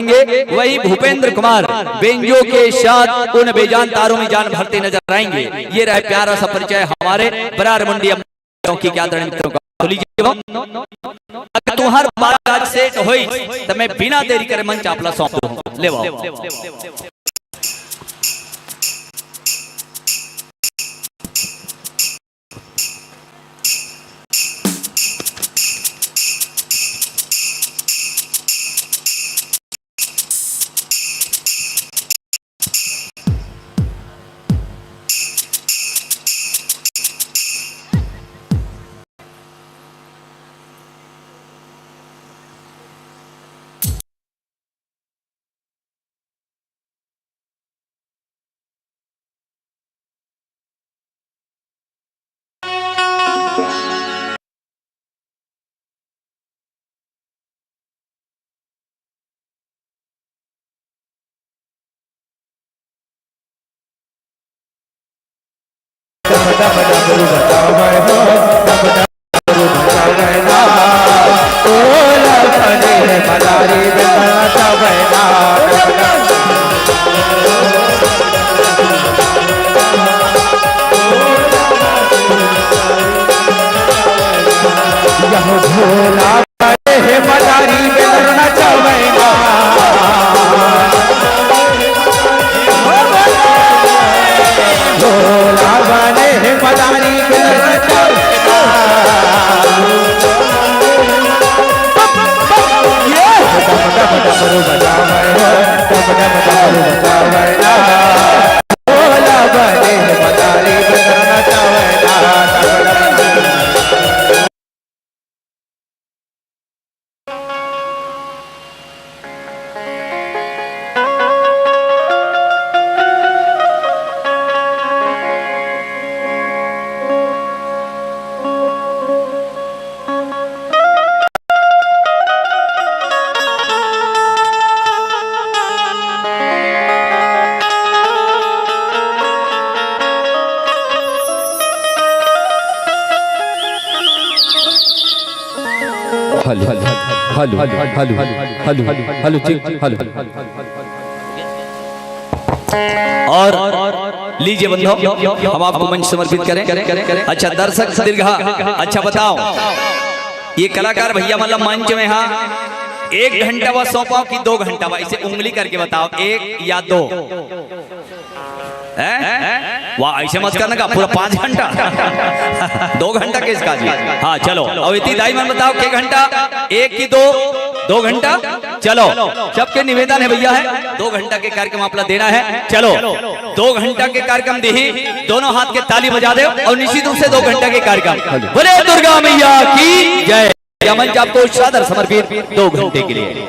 वही भूपेंद्र कुमार बेंजो के साथ उन बेजान तारों में जान भरते नजर आएंगे। ये रहे प्यारा सा परिचय हमारे बरार मंडी की क्या मित्रों का। तो लीजिए अगर तुम्हार बात आज सेट होई तो मैं बिना देरी करे मंच आपला सौंप दूं। ले वाओ और लीजिए बंधु हम आपको मंच समर्पित करें। अच्छा दर्शक दीर्घा, अच्छा बताओ ये कलाकार भैया मतलब मंच में हाँ 1 घंटा व सौंपाओ कि 2 घंटा व इसे उंगली करके बताओ 1 या 2। वाह ऐसे मत करने का पूरा 5 घंटा 2 घंटा किसका जी। हाँ चलो अब इतनी दाई मन बताओ के घंटा 1 की 2 घंटा। चलो सबके निवेदन है भैया है 2 घंटा के कार्यक्रम आपला देना है। चलो 2 घंटा के कार्यक्रम दी दोनों हाथ के ताली बजा दे और निश्चित रूप से 2 घंटा के कार्यक्रम बोले दुर्गा मैया की जय। मंच आपको सादर समर्पित 2 घंटे के लिए।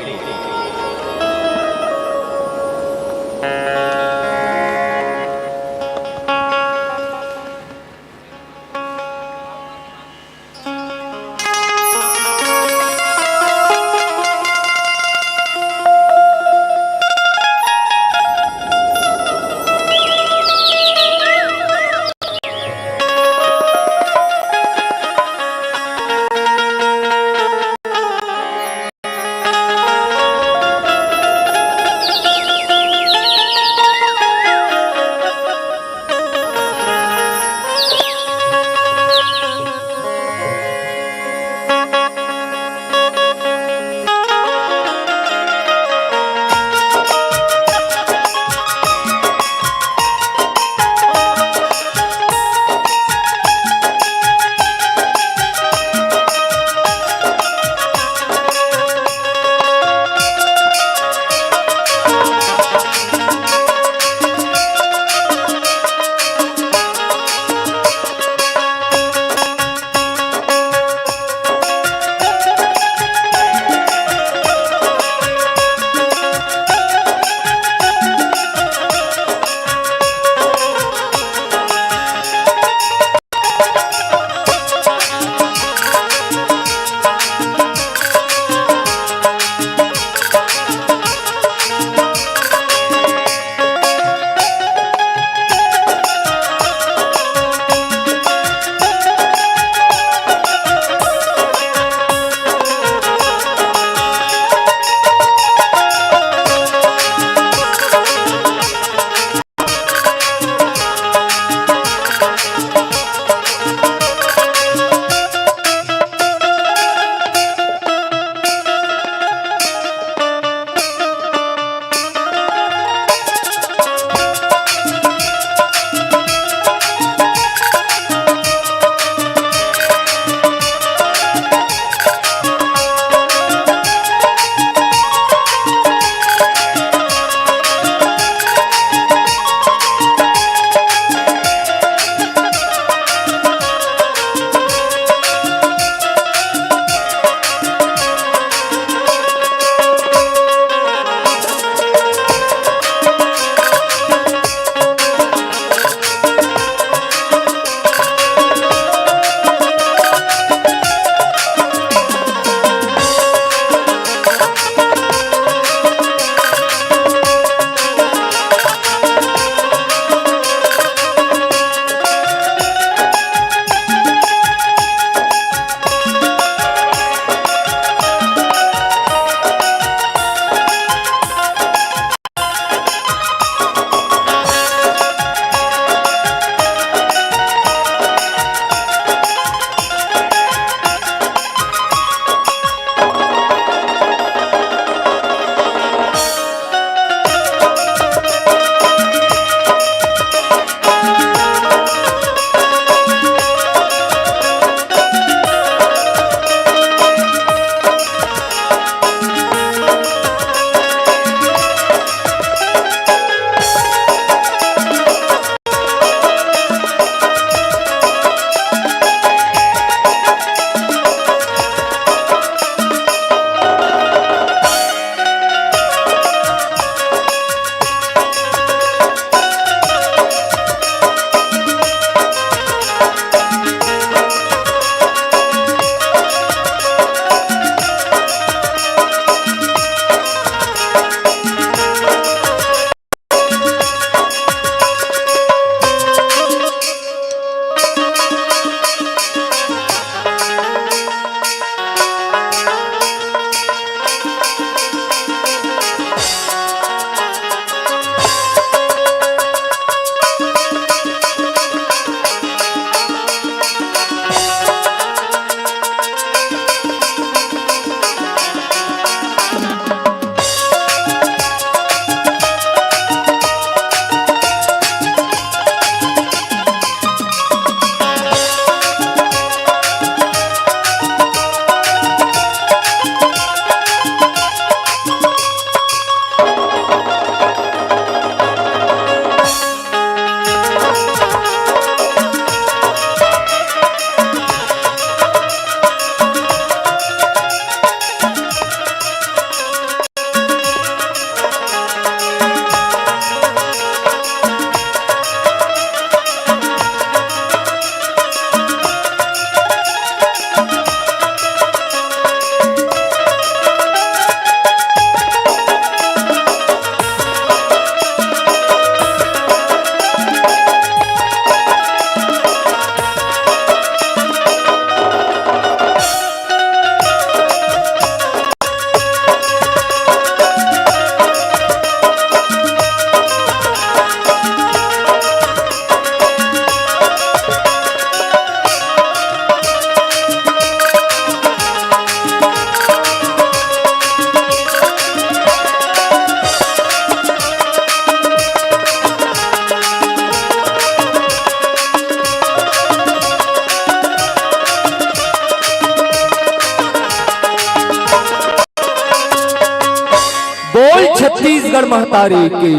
बोल छत्तीसगढ़ महतारे के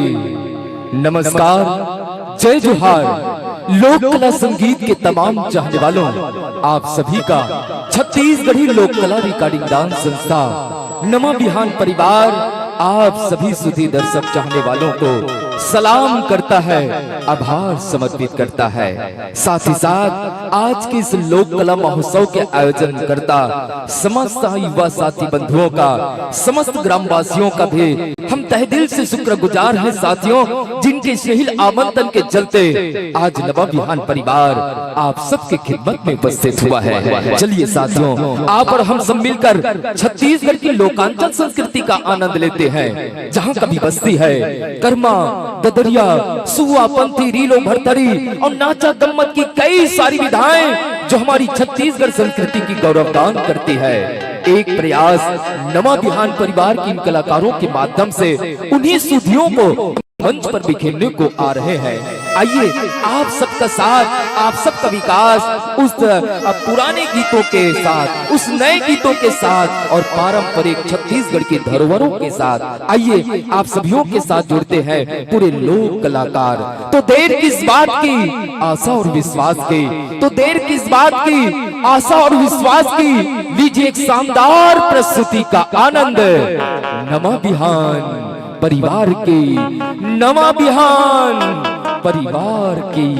नमस्कार, जय जोहार। लोक कला संगीत के तमाम चाहने वालों, आप सभी का छत्तीसगढ़ी लोक कला रिकॉर्डिंग डांस संस्था नमा बिहान परिवार आप सभी सुधी दर्शक चाहने वालों को सलाम करता है, आभार समर्पित करता है। साथ ही साथ आज के इस लोक कला महोत्सव के आयोजन करता समस्त युवा साथी बंधुओं का, समस्त ग्रामवासियों का भी हम तहे दिल से शुक्रगुजार हैं साथियों, जिनके सहील आमंत्रण के चलते आज नवा बिहान परिवार आप सबके खिदमत में उपस्थित हुआ है। चलिए साथियों, आप और हम सब मिलकर छत्तीसगढ़ की लोकांचल संस्कृति का आनंद लेते हैं, जहाँ कभी बसती है कर्मा, ददरिया, सुआ, पंथी, रीलो, भरतरी और नाचा गम्मत की कई सारी विधाएं जो हमारी छत्तीसगढ़ संस्कृति की गौरवगान करती है। एक प्रयास नमा बिहान परिवार के इन कलाकारों के माध्यम से उन्हीं सुधियों को मंच पर बिखेरने को आ रहे हैं। आइए आप सबका साथ, आप सबका विकास उस पुराने गीतों के साथ, उस नए गीतों के साथ और पारंपरिक छत्तीसगढ़ की धरोहरों के साथ आइए आप सभियों के साथ जुड़ते हैं पूरे लोक कलाकार। तो देर किस बात की, आशा और विश्वास की, तो देर किस बात की, आशा और विश्वास की, लीजिए एक शानदार प्रस्तुति का आनंद नमा बिहान परिवार की, नमा बिहान परिवार की।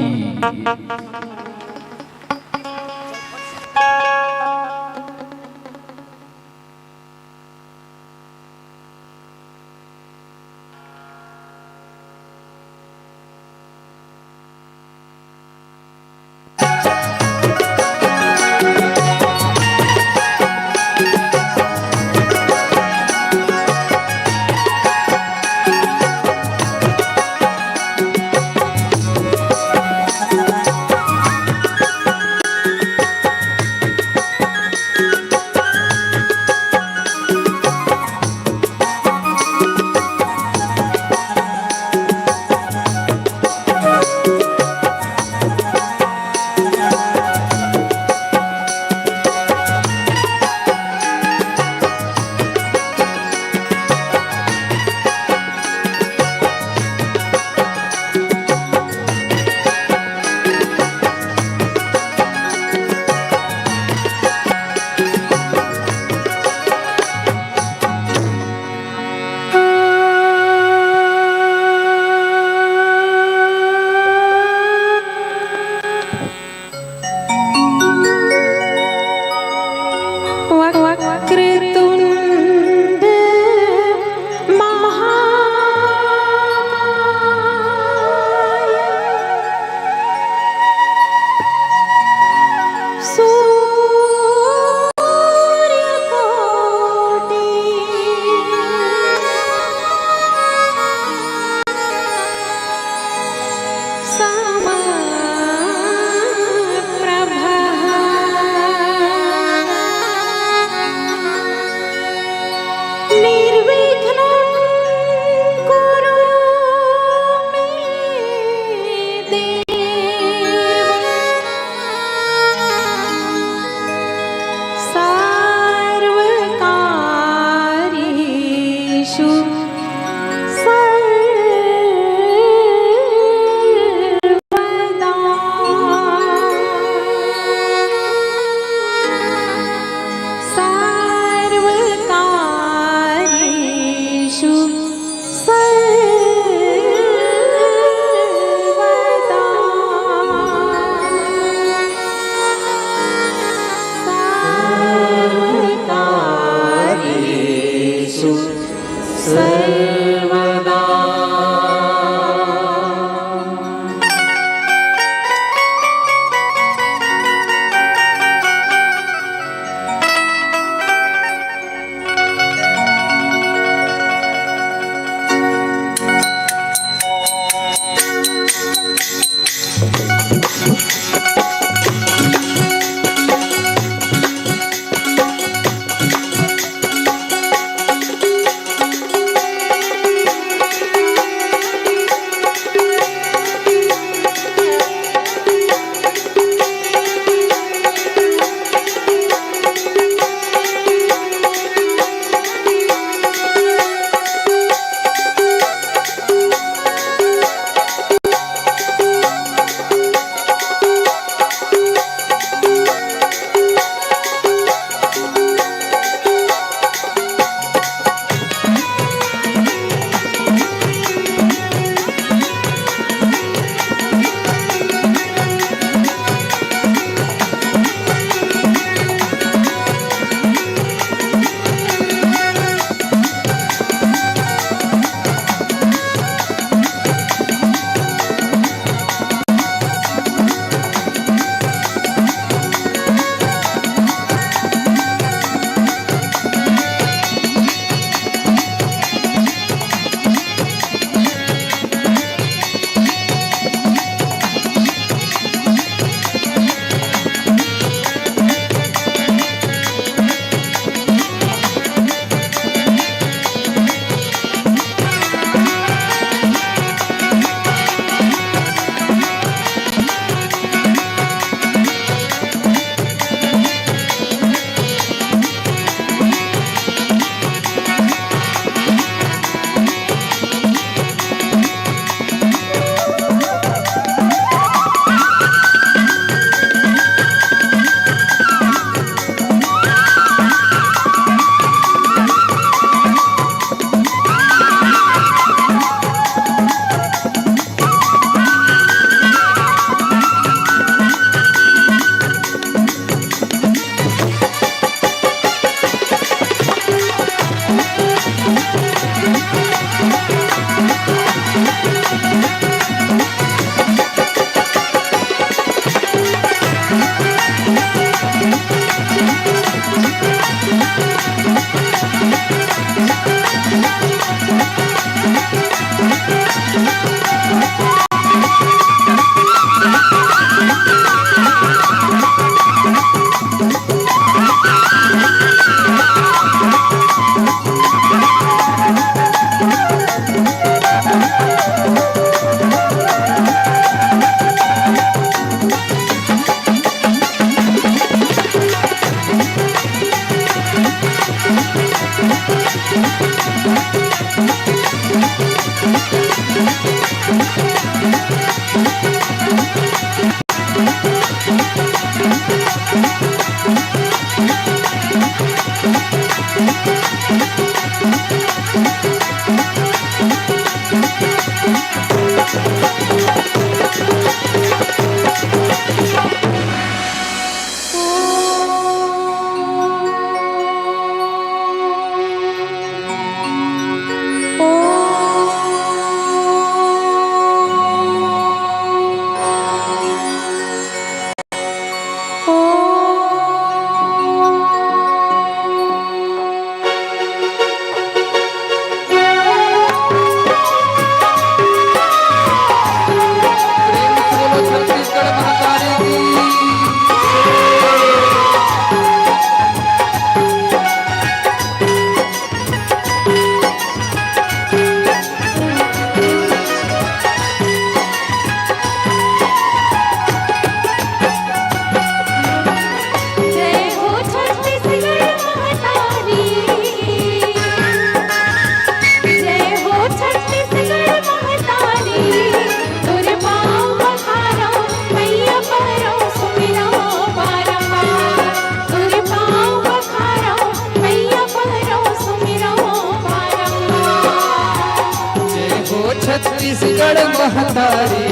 छत्तीसगढ़ महतारी,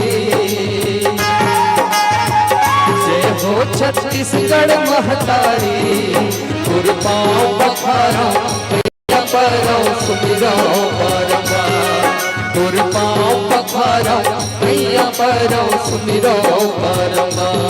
जय हो छत्तीसगढ़ महतारी। तुर पाँव पखारो मैया परो सुमिरो बारंबार, तुर पाँव पखारो मैया परो सुमिरो बारंबार।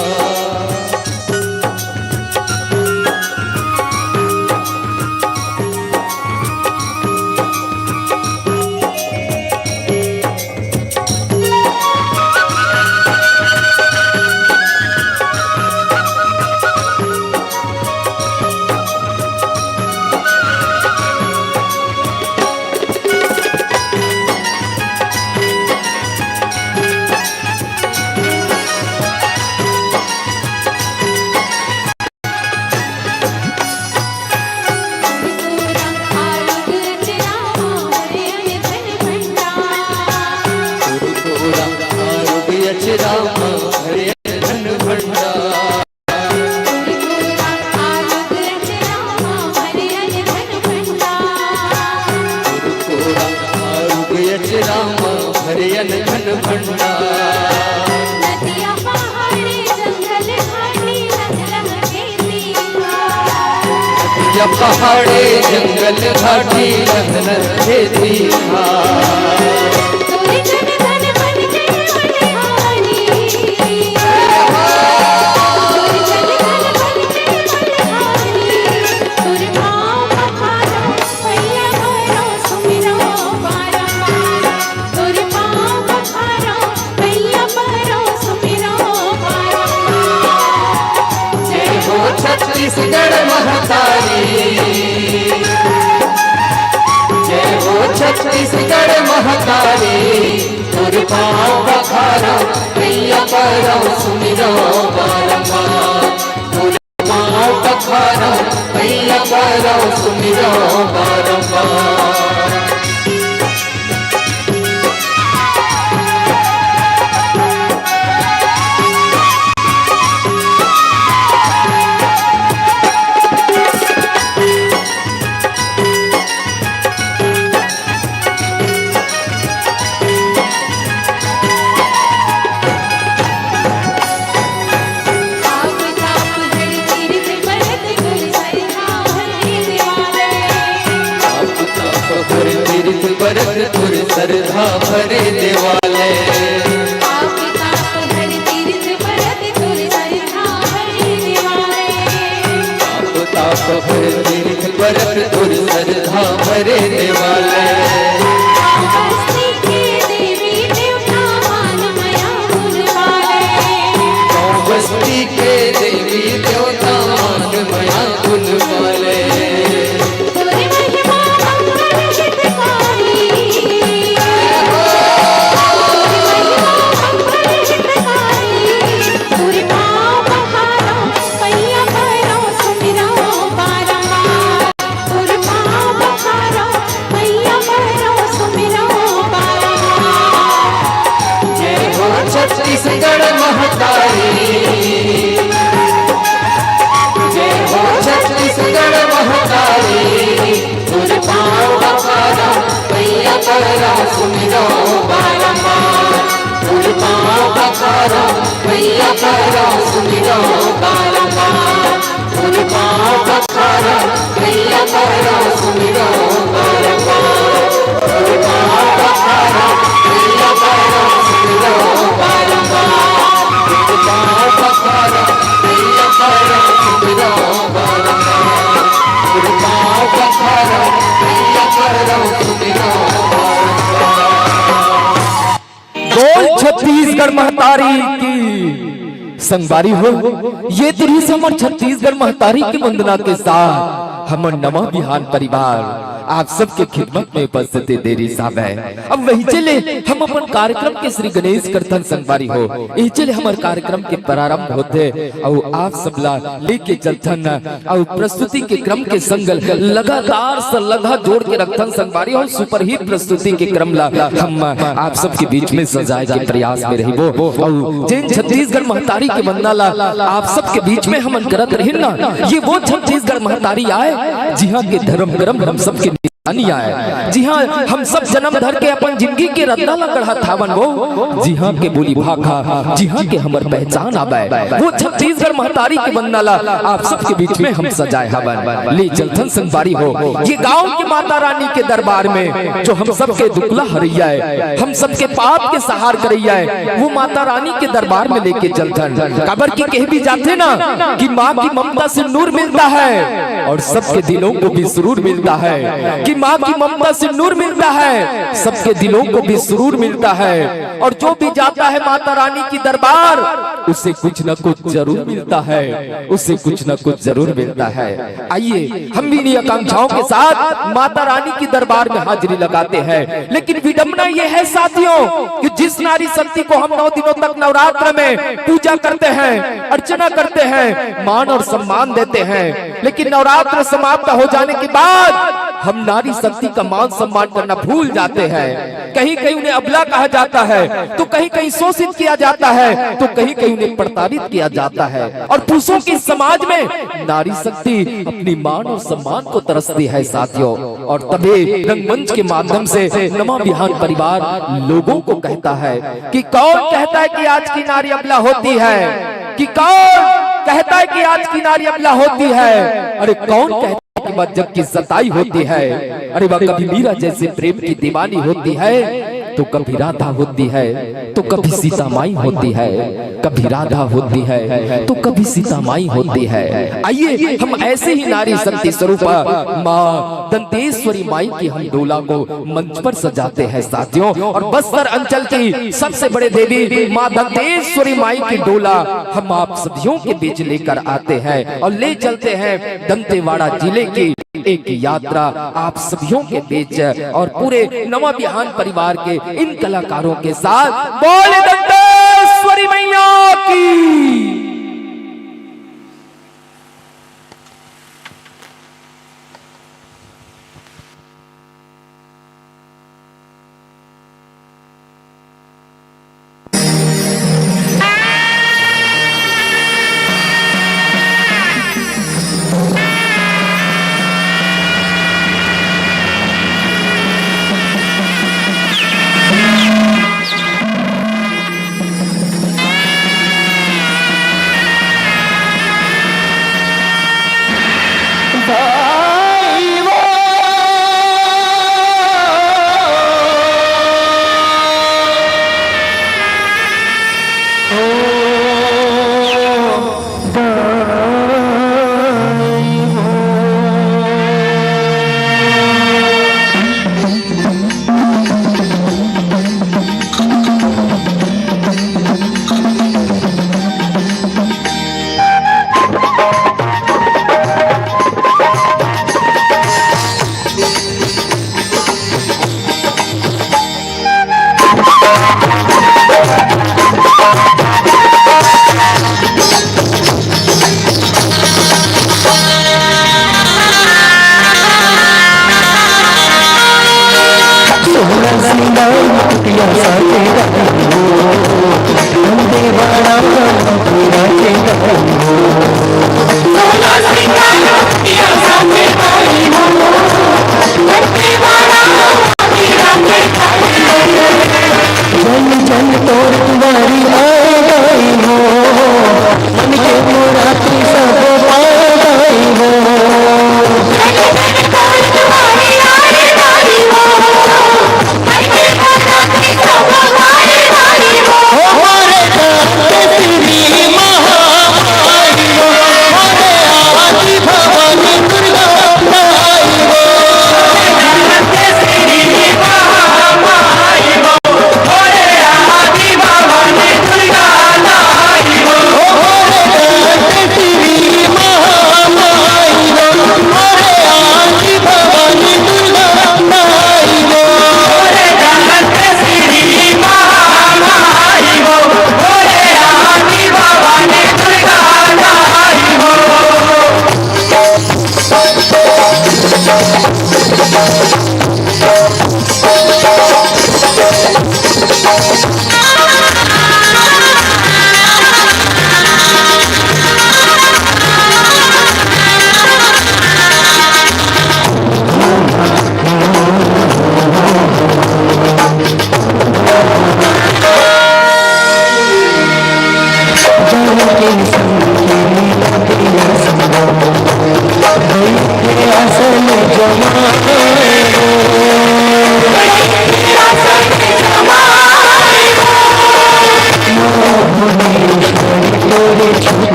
पहाड़े जंगल घाटी लखनऊ खेती छत्तीसगढ़ महतारी, जय हो छत्तीसगढ़ महतारी। तुर पाँव पखारो मैया परो सुमिरो बारंबार, तुर पाँव पखारो मैया परो सुमिरो बारंबार। तुर सरधा भरे देवाले, आप हर तीर्थ भरत तुर सरधा भरे देवाले, आप ताप भर तीर्थ भरत तुर सरधा भरे देवाले। बस्ती के देवी देवता मानमया गुण वाले, बस्ती के देवी देवता मानमया गुण वाले। छत्तीसगढ़ महतारी, जय हो छत्तीसगढ़ महतारी। तुर पाँव पखारो मैया परो सुमिरो बारंबार, तुर पाँव पखारो मैया परो सुमिरो बारंबार, तुर पाँव पखारो मैया परो सुमिरो बारंबार, तुर पाँव पखारो मैया परो सुमिरो बारंबार, तुर पाँव पखारो मैया परो सुमिरो बारंबार, तुर पाँव पखारो मैया परो सुमिरो बारंबार। बोल छत्तीसगढ़ महतारी की संगवारी हो। ये तेरी समर छत्तीसगढ़ महतारी की वंदना के साथ हमर नवा बिहान परिवार आप सबके खिदमत में उपस्थिति देरी साहब है। अब वही चले हम अपन कार्यक्रम के श्री गणेश कीर्तन संगवारी हो, यही चले हमारे कार्यक्रम के प्रारंभ होते और आप सबला लेके चलथन और प्रस्तुति के क्रम के संगल लगातार लगा जोड़ के रखथन संगवारी हो। सुपरहिट प्रस्तुति के क्रम ला हम आप सबके बीच में सजाए के प्रयास में रही वो और जिन छत्तीसगढ़ महतारी के वंदना ला आप सबके बीच में हम करत रही ना। ये वो छत्तीसगढ़ महतारी आए जी हाँ के धर्म कर्म हम सबके है। जी हाँ, हम सब जन्म धर के अपन जिंदगी के रत्ना गढ़ा था बन वो। जी हाँ के बोली भाखा, जी हाँ के हमर पहचान आबे वो छत्तीसगढ़ महतारी के बंदनाला आप सबके बीच में हम सजाए हवन। ले चलथन संगवारी हो ये गांव की माता रानी के दरबार में, जो हम सबके दुखला हरैया है, हम सबके पाप के सहार करैया है, वो माता रानी के दरबार में लेके चलथन। कबर की कह भी जाते ना कि माँ की ममता से नूर मिलता है और सबके दिलों को भी सुरूर मिलता है, कि माँ की ममता से नूर मिलता है, सबके दिलों को भी सुरूर मिलता है। और जो भी जाता है माता रानी की दरबार उसे कुछ न कुछ जरूर मिलता है, उसे कुछ न कुछ जरूर मिलता है। आइए हम भी इन्हीं आकांक्षाओं के साथ माता रानी की दरबार में हाजिरी लगाते हैं। लेकिन विडंबना ये है साथियों कि जिस नारी शक्ति को हम 9 दिनों तक नवरात्र में पूजा करते हैं, अर्चना करते हैं, मान और सम्मान देते हैं, लेकिन नवरात्र समाप्त हो जाने के बाद हम नारी शक्ति का मान सम्मान करना भूल जाते हैं। कहीं कहीं उन्हें अबला कहा जाता है, तो कहीं कहीं शोषित किया जाता है, तो कहीं कहीं उन्हें प्रताड़ित किया जाता है। और पुरुषों के समाज में नारी शक्ति अपनी मान और सम्मान को तरसती है साथियों। और तभी रंगमंच के माध्यम से नमा बिहान परिवार लोगों को कहता है कि कौन कहता है कि आज की नारी अबला होती है, कि कौन कहता है कि आज की नारी अबला होती है। अरे कौन कहता की बात जग की सताई होती है। अरे वह कभी मीरा जैसे प्रेम की दीवानी होती है, तो कभी राधा होती है, तो कभी सीता माई होती है, कभी राधा होती है, तो कभी सीता माई होती है। आइए हम ऐसे ही नारी शक्ति स्वरूप माँ दंतेश्वरी माई की हम डोला को मंच पर सजाते हैं साथियों। और बस्तर अंचल की सबसे बड़े देवी माँ दंतेश्वरी माई की डोला हम आप सदियों के बीच लेकर आते हैं और ले चलते हैं दंतेवाड़ा जिले की एक यात्रा आप सभियों के बीच और पूरे नमा बिहान परिवार के इन कलाकारों के साथ। बोले दंतेश्वरी मैया की।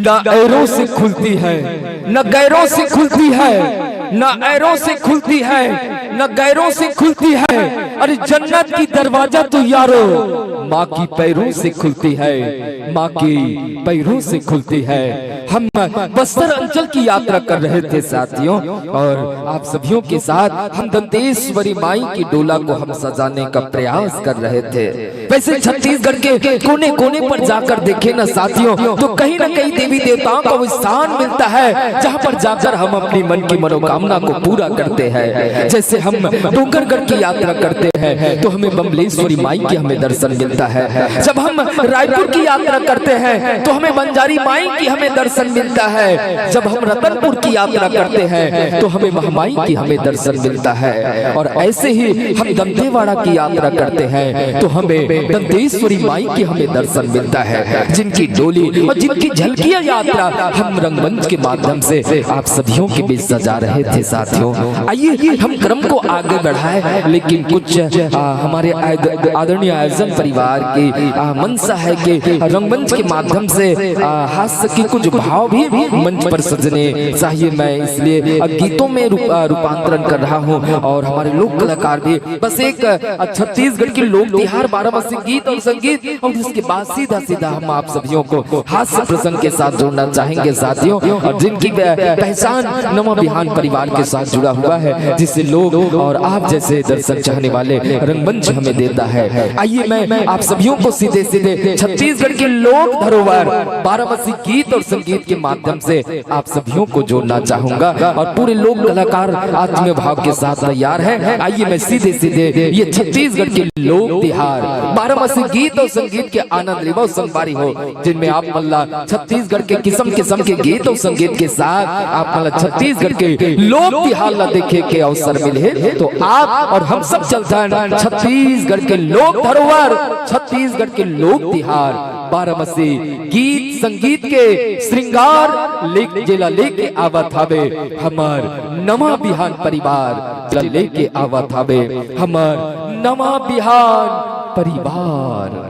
न ऐरों से खुलती है न गैरों से खुलती है, न ऐरों से खुलती है न गैरों से खुलती है। अरे जन्नत की दरवाजा तो यारो माँ की पैरों से खुलती है, माँ की पैरों से खुलती है। हम बस्तर अंचल की यात्रा कर रहे थे साथियों, और आप सभियों के साथ हम दंतेश्वरी माई की डोला को हम सजाने का प्रयास कर रहे थे। वैसे छत्तीसगढ़ के कोने कोने पर जाकर देखे ना साथियों, तो कहीं ना कहीं देवी देवताओं को स्थान मिलता है जहाँ पर जाकर हम अपनी मन की मनोकामना को पूरा करते हैं। जैसे हम डोंगरगढ़ की यात्रा करते हैं तो हमें बमलेश्वरी माई की हमें दर्शन मिलता है। जब हम रायपुर की यात्रा करते हैं तो हमें बंजारी माई की हमें दर्शन मिलता है। जब हम रतनपुर की यात्रा करते हैं तो हमें महामाई की हमें दर्शन मिलता है। और ऐसे ही हम दंतेवाड़ा की यात्रा करते हैं तो हमें दंतेश्वरी माई की हमें दर्शन मिलता है, जिनकी डोली और जिनकी झलकियां यात्रा हम रंगमंच के माध्यम से आप सभियों के बीच सजा रहे थे साथियों। आइए हम क्रम को आगे बढ़ाए, लेकिन कुछ हमारे आदरणीय आयोजन परिवार की मनसा है कि रंगमंच के माध्यम से हास्य की कुछ भाव भी मंच पर सजने चाहिए। मैं इसलिए गीतों में रूपांतरण कर रहा हूँ, और हमारे लोक कलाकार भी बस एक छत्तीसगढ़ की लोक तिहार 12 गीत और संगीत, और इसके बाद सीधा सीधा हम आप सभियों को हास्य प्रसंग के साथ जोड़ना चाहेंगे साथियों, और जिनकी पहचान नवा बिहान परिवार के साथ जुड़ा हुआ है, जिसे लोग लोग और आप जैसे दर्शक चाहने वाले रंगमंच हमें देता है। आइए मैं आप सभी को सीधे सीधे छत्तीसगढ़ के लोक धरोहर बारामसी गीत और संगीत के माध्यम से आप सभी को जोड़ना चाहूंगा और पूरे लोक कलाकार आत्मीय भाव के साथ तैयार है। आइए मैं सीधे सीधे ये छत्तीसगढ़ के लोक तिहार बारामसी गीत और संगीत के आनंद लेवो संगवारी हो, जिनमें आप मल्ला छत्तीसगढ़ के किस्म किस्म के गीत और संगीत के साथ आप मल्ला छत्तीसगढ़ के लोक तिहार ला देखे के अवसर मिले। तो आप और हम सब चलते हैं छत्तीसगढ़ के लोक धरोहर, छत्तीसगढ़ के लोक तिहार बारामसी गीत संगीत के श्रृंगार जिला लेके आवत हवे हमार नवा बिहान परिवार, लेके आवत हवे हमार नवा बिहान परिवार।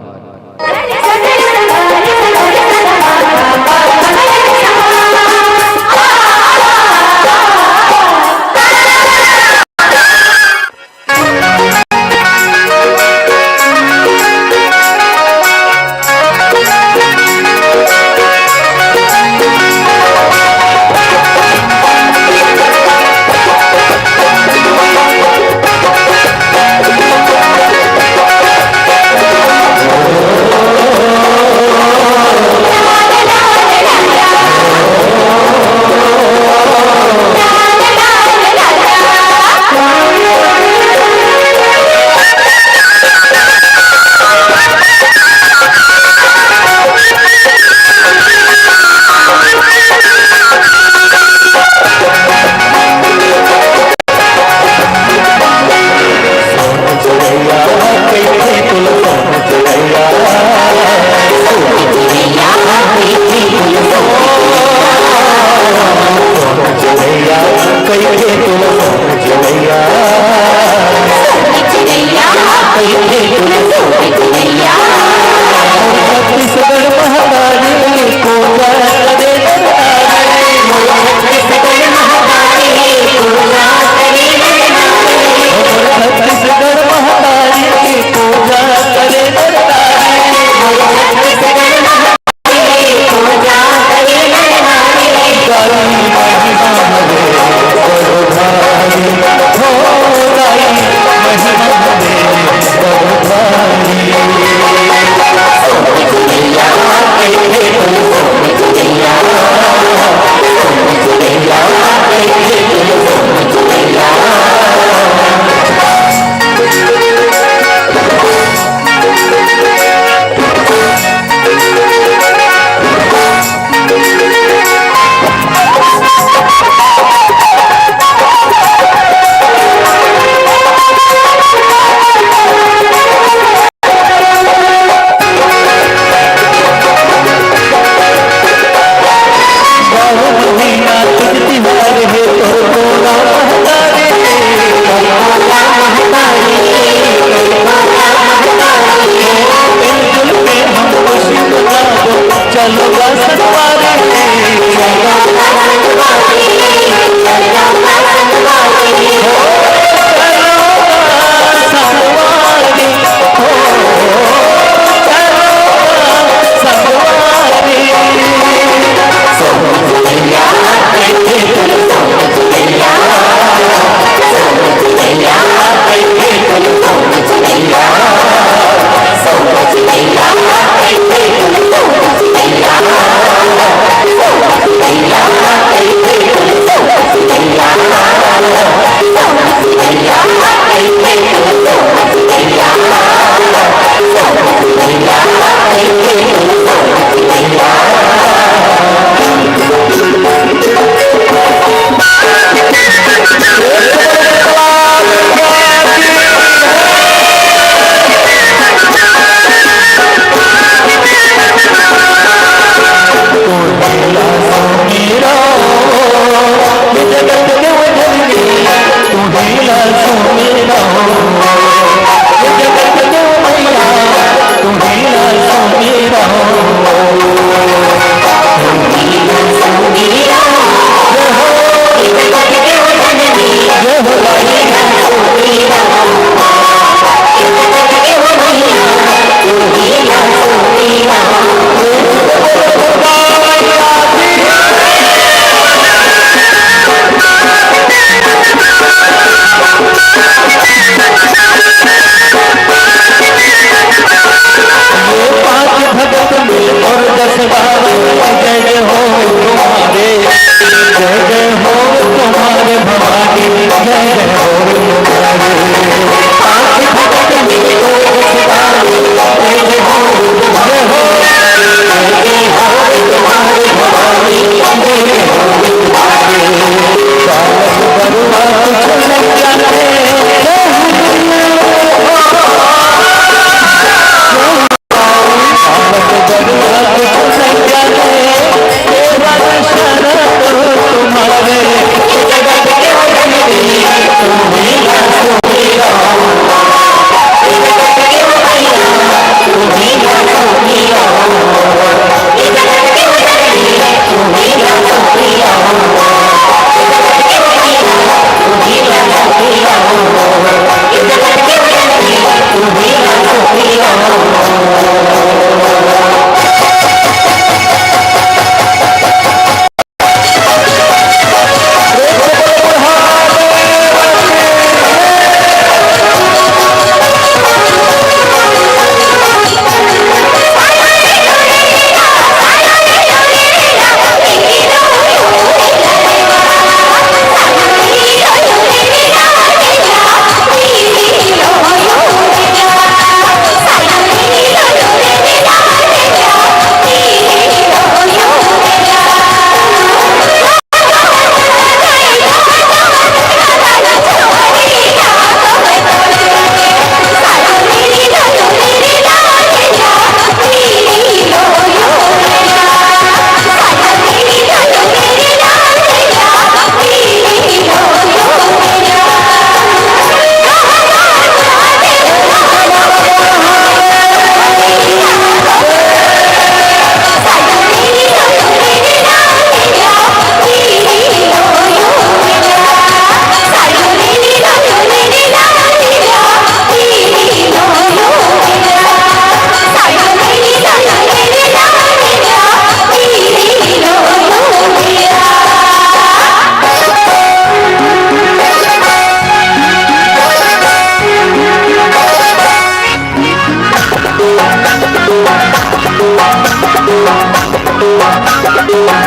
Thank you.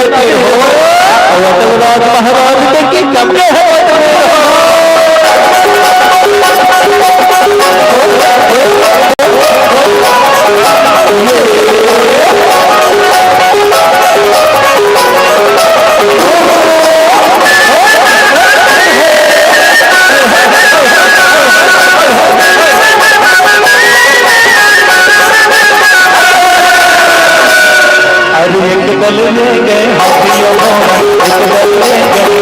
देते हो अवतार महाराज के कमरे है एक दल में गए हाथियों एक दल में गए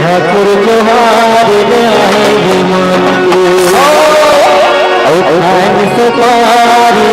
ठाकुर जोहार आएंगे मन से पारी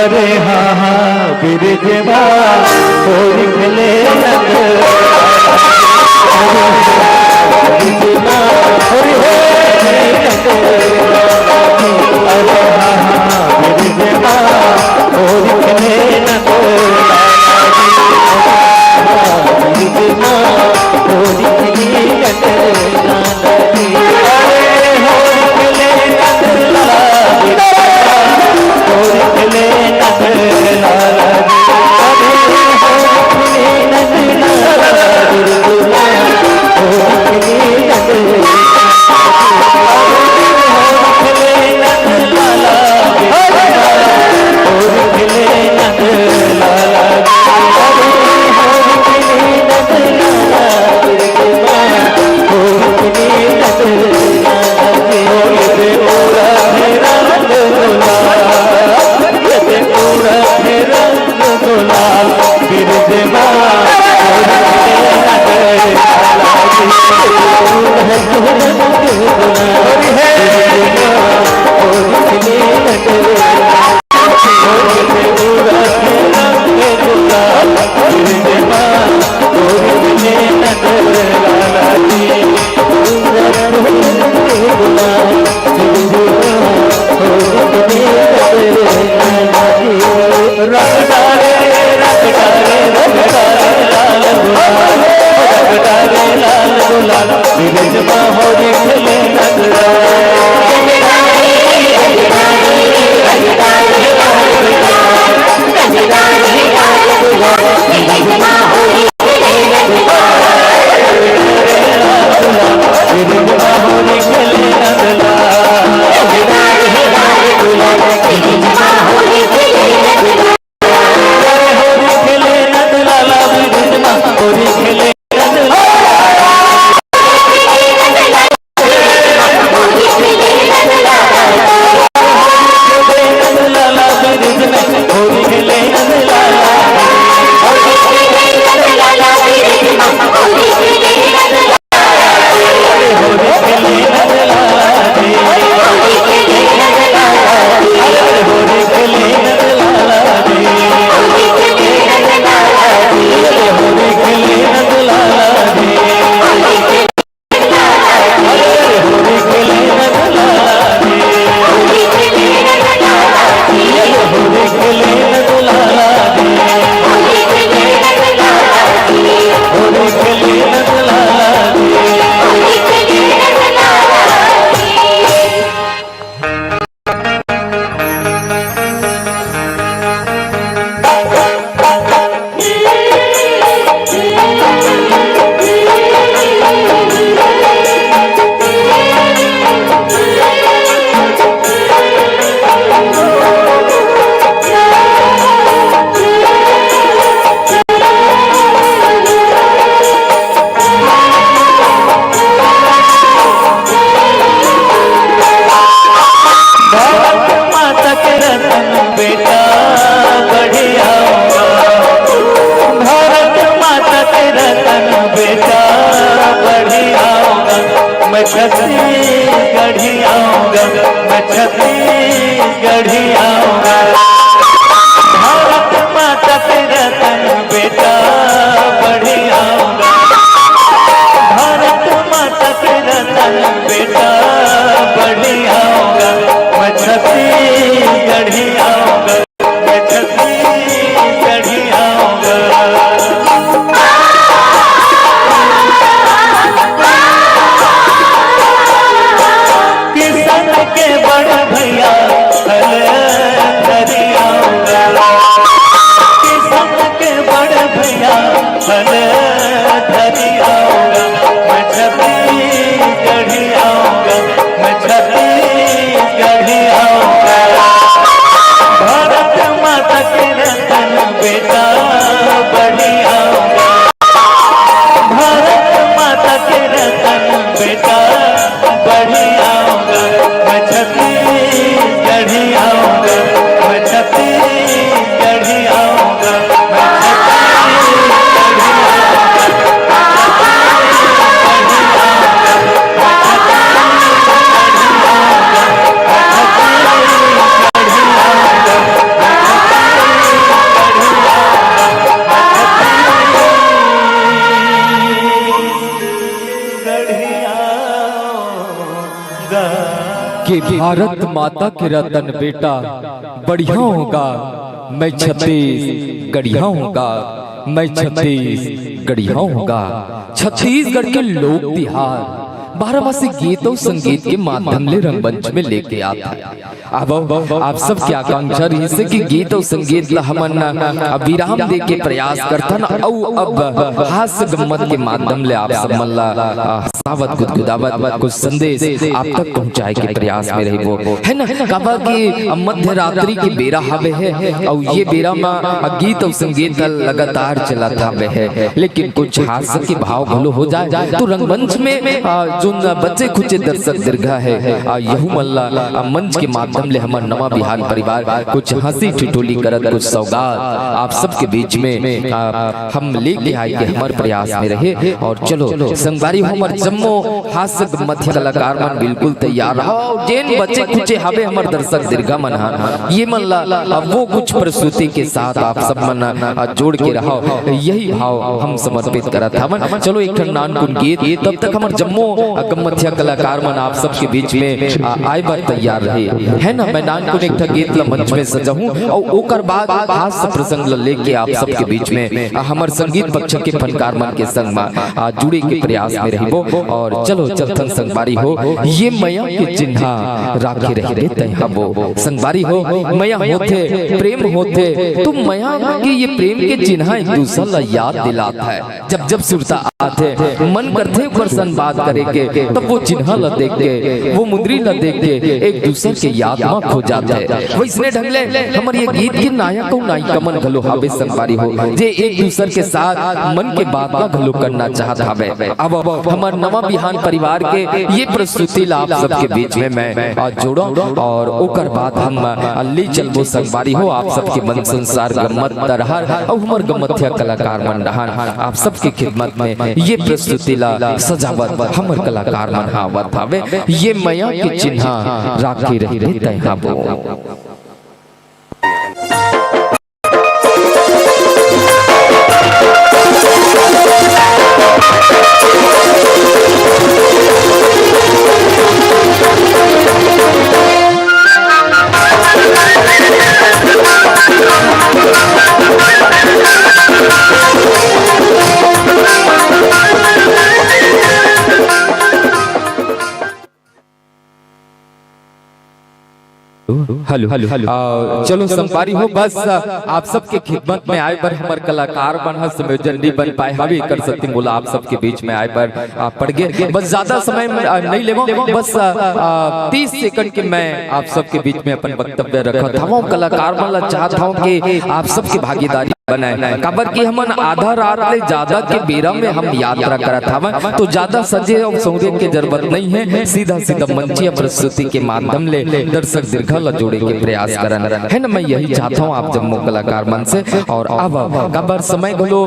अरे हाँ हाँ बिरजवा होरी खेले भारत माता के रतन बेटा बढ़िया होगा, मैं छत्तीसगढ़िया होगा, मैं छत्तीसगढ़िया होगा। छत्तीसगढ़ के लोक तिहार 12 गीतों संगीत के माध्यम ले रंगमंच में लेके आता। अब आप सब की आकांक्षा रही से कि गीत और संगीत ला हमन विराम दे के प्रयास करथन और अब हास्य गम्मत के माध्यम ले आप सब मन ला हसावत गुदगुदावत कुछ संदेश आप तक पहुंचाए के प्रयास में रही वो है ना। कबा की मध्य रात्रि की बेरा हवे है और ये बेरा में गीत और संगीत लगातार चला था है, लेकिन कुछ हास्य के भाव भलो हो जाए तो रंगमंच में जो बच्चे खुचे दर्शक दीर्घा है यहू मल्ला मंच के माध्यम ले हमार नवा बिहान परिवार कुछ हंसी ठिठोली करत कुछ सौगात आप सबके बीच में हम लेके आए के हमार प्रयास में रहे। और चलो संगवारी हमार जम्मो हास्य मध्य कलाकार मन बिल्कुल तैयार रहो। जेन बच्चे खुचे हवे हमार दर्शक दीर्घा मन ये मन ला वो कुछ प्रस्तुति के साथ आप सब मन जोड़ के रहो, यही भाव हम समर्पित करत हवन। चलो एक नानकुन गीत तब तक हमार जम्मो गम्मथिया कलाकार मन आप सबके बीच में आए बार तैयार रहे है ना। मैं नानकुन एक गीत ला मंच में सजाऊं और ओकर बाद हास्य प्रसंग ला लेके आप सबके बीच में हमार संगीत पक्ष के फनकार मन के संग में जुड़े के प्रयास में रहिबो। और चलो चलथन संगवारी हो ये मैया के चिन्हा राखे रहे तैहबो। संगवारी हो मैया होते प्रेम होते तो मैया के ये प्रेम के चिन्हा एक दूसरा ला याद दिलाता है। जब जब सुरता आते मन करते परसन बात करे के तब वो चिन्ह ला देख के वो मुद्री ला देख के एक दूसरे के याद में खो जाते हैं। वैसने ढंगले हमारे ये गीत के नायक और नायिका मन घलो हावे संगवारी हो जे एक दूसरे के साथ मन के बात का घलो करना चाहता हवे। अब हमार नवा बिहान परिवार के ये प्रस्तुति ला आप सबके बीच में मैं जोड़ो और ओकर बाद हम ले चलबो संगवारी हो आप सबके मन संसार गम्मत तरहर और हमार गम्मथिया कलाकार मन रहन आप सबके खिदमत में ये प्रस्तुति ला सजावत हमर कलाकार मन हावत हवे ये मैया के चिन्हा राखी रही तैहबो। हेलो चलो संपारी हो बस आप सबके खिदमत में आए पर हमारे कलाकार बन संयोजन नहीं बन पाए हवी कर सकते बोला आप सबके बीच में आए पर पड़ गए बस ज्यादा समय नहीं लेवो बस 30 सेकंड के मैं आप सबके बीच में अपन वक्तव्य रखा था। कलाकार वाला चाहता हूँ कि आप सबकी भागीदारी बनाए कबर की हमन आधा रात ले ज्यादा के बेरा में हम यात्रा करत हवन तो ज्यादा सजे और सौदे के जरूरत नहीं है। सीधा सीधा मंचीय प्रस्तुति के माध्यम ले दर्शक दीर्घा ला जोड़े के प्रयास करन है ना। मैं यही चाहता हूँ आप जम्मू कलाकार मन से। और अब कबर समय घलो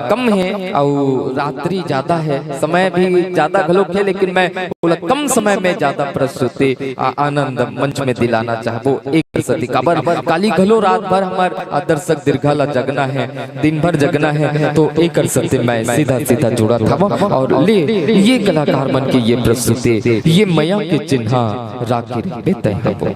कम है और रात्रि ज्यादा है समय भी ज्यादा घलो है लेकिन मैं कम समय में ज्यादा प्रस्तुति आनंद मंच में दिलाना चाहबो। एक सदी कबर काली घलो रात भर हमार दर्शक दीर्घा ला जगना है दिन भर जगना है तो एक सत्य मैं सीधा सीधा जुड़ा था और ले ये कलाकार मन की ये प्रस्तुति ये मैया के चिन्हा राखी रहे तैहबो।